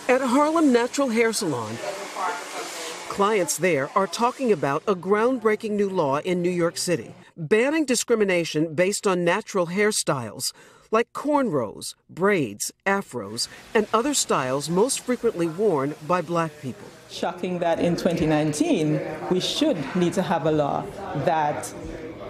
At Harlem Natural Hair Salon, clients there are talking about a groundbreaking new law in New York City, banning discrimination based on natural hairstyles, like cornrows, braids, afros, and other styles most frequently worn by black people. Shocking that in 2019, we should need to have a law that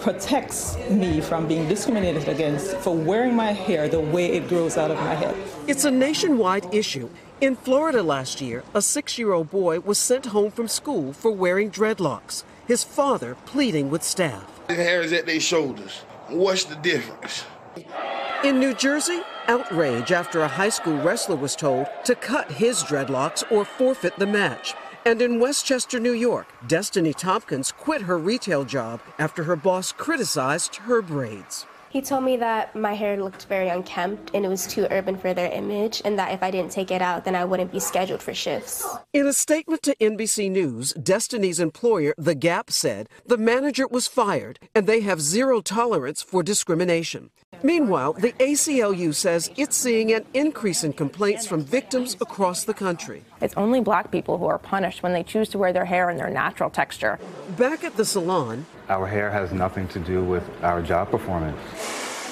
protects me from being discriminated against for wearing my hair the way it grows out of my head. It's a nationwide issue. In Florida last year, a 6-year-old boy was sent home from school for wearing dreadlocks, his father pleading with staff. The hair is at their shoulders. What's the difference? In New Jersey, outrage after a high school wrestler was told to cut his dreadlocks or forfeit the match. And in Westchester, New York, Destiny Tompkins quit her retail job after her boss criticized her braids. He told me that my hair looked very unkempt and it was too urban for their image, and that if I didn't take it out, then I wouldn't be scheduled for shifts. In a statement to NBC News, Destiny's employer, The Gap, said the manager was fired and they have zero tolerance for discrimination. Meanwhile, the ACLU says it's seeing an increase in complaints from victims across the country. It's only black people who are punished when they choose to wear their hair in their natural texture. Back at the salon, our hair has nothing to do with our job performance.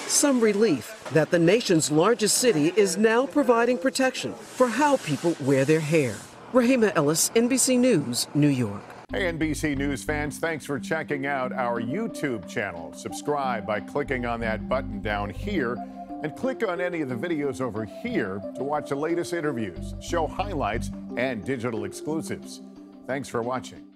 Some relief that the nation's largest city is now providing protection for how people wear their hair. Rahima Ellis, NBC News, New York. Hey, NBC News fans, thanks for checking out our YouTube channel. Subscribe by clicking on that button down here and click on any of the videos over here to watch the latest interviews, show highlights, and digital exclusives. Thanks for watching.